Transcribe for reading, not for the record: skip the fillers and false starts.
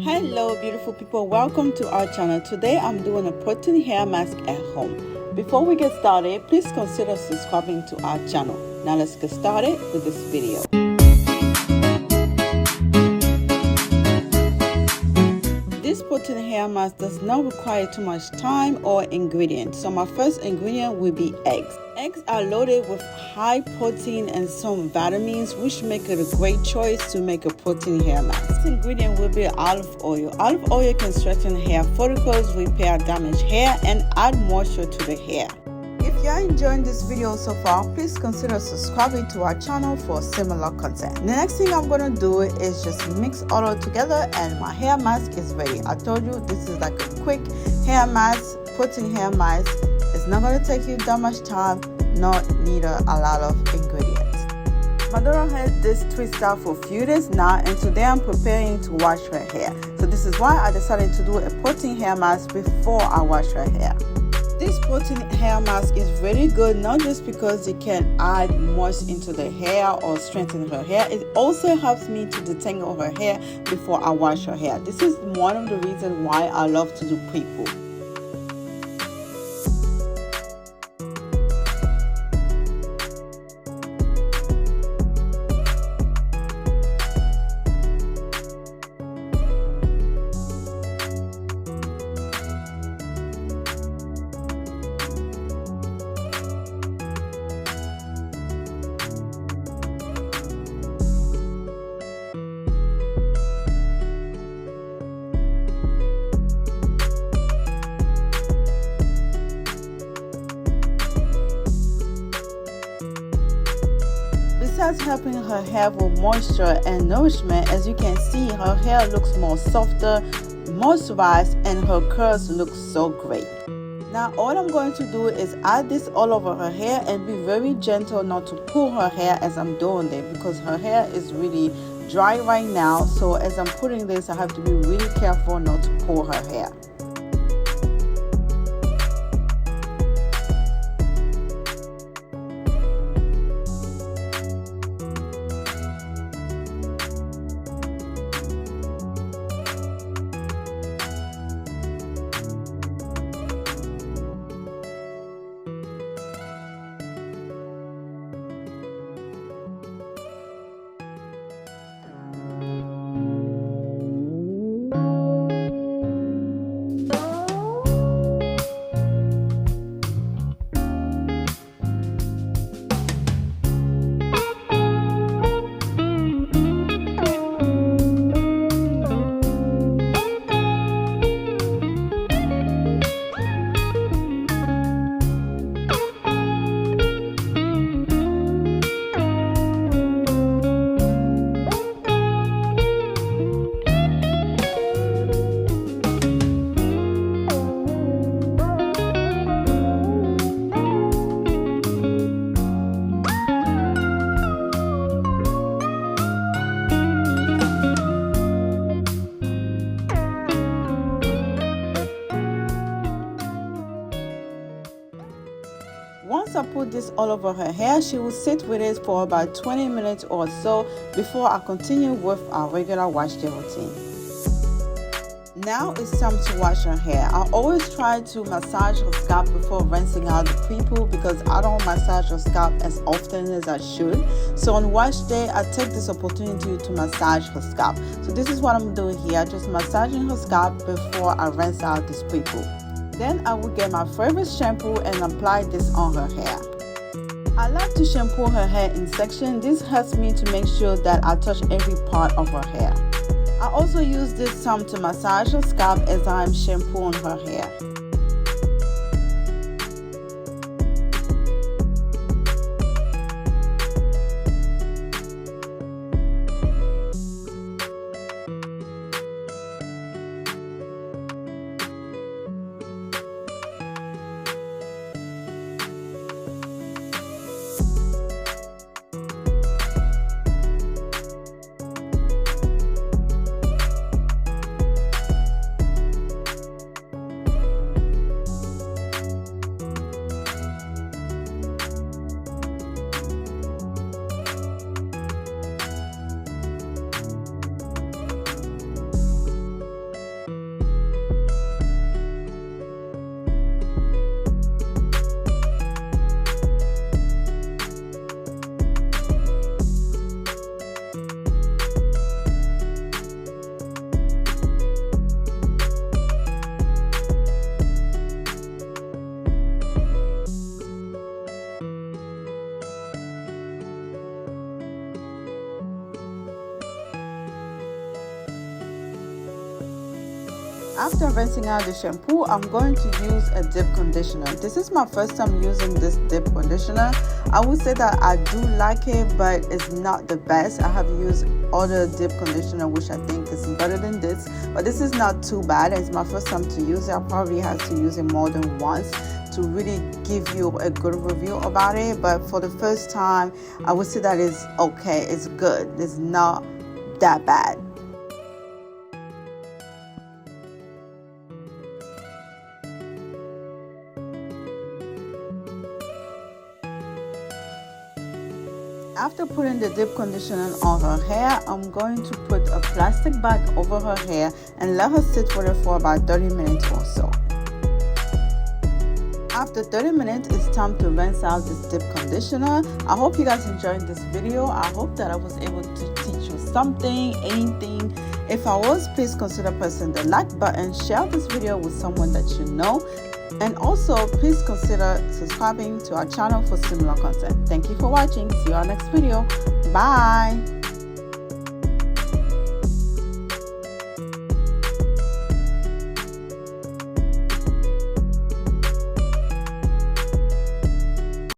Hello beautiful people, welcome to our channel. Today I'm doing a protein hair mask at home. Before we get started, please consider subscribing to our channel. Now let's get started with this video. This protein hair mask does not require too much time or ingredients. So my first ingredient will be eggs. Eggs are loaded with high protein and some vitamins, which make it a great choice to make a protein hair mask. This ingredient will be olive oil. Olive oil can strengthen hair follicles, repair damaged hair, and add moisture to the hair. If you are enjoying this video so far, please consider subscribing to our channel for similar content. The next thing I'm going to do is just mix all of it together and my hair mask is ready. I told you this is like a quick hair mask, protein hair mask. It's not going to take you that much time, not need a lot of ingredients. My daughter had this twist out for a few days now, and today I'm preparing to wash her hair. So this is why I decided to do a protein hair mask before I wash her hair. This protein hair mask is really good, not just because it can add moisture into the hair or strengthen her hair. It also helps me to detangle her hair before I wash her hair. This is one of the reasons why I love to do pre-poo. Besides helping her hair with moisture and nourishment, as you can see, her hair looks more softer, moisturized, and her curls look so great. Now all I'm going to do is add this all over her hair and be very gentle not to pull her hair as I'm doing it, because her hair is really dry right now. So as I'm putting this, I have to be really careful not to pull her hair. Once I put this all over her hair, she will sit with it for about 20 minutes or so before I continue with our regular wash day routine. Now it's time to wash her hair. I always try to massage her scalp before rinsing out the pre-poo, because I don't massage her scalp as often as I should. So on wash day, I take this opportunity to massage her scalp. So this is what I'm doing here, just massaging her scalp before I rinse out this pre-poo. Then I will get my favorite shampoo and apply this on her hair. I like to shampoo her hair in sections. This helps me to make sure that I touch every part of her hair. I also use this time to massage her scalp as I'm shampooing her hair. After rinsing out the shampoo, I'm going to use a deep conditioner. This is my first time using this deep conditioner. I would say that I do like it, but it's not the best. I have used other deep conditioner which I think is better than this, but this is not too bad. It's my first time to use it. I probably have to use it more than once to really give you a good review about it, but for the first time I would say that it's okay, it's good, it's not that bad. After putting the deep conditioner on her hair, I'm going to put a plastic bag over her hair and let her sit with it for about 30 minutes or so. After 30 minutes, it's time to rinse out this deep conditioner. I hope you guys enjoyed this video. I hope that I was able to teach you something, anything. If I was, please consider pressing the like button, share this video with someone that you know, and also please consider subscribing to our channel for similar content. Thank you for watching. See you on our next video. Bye.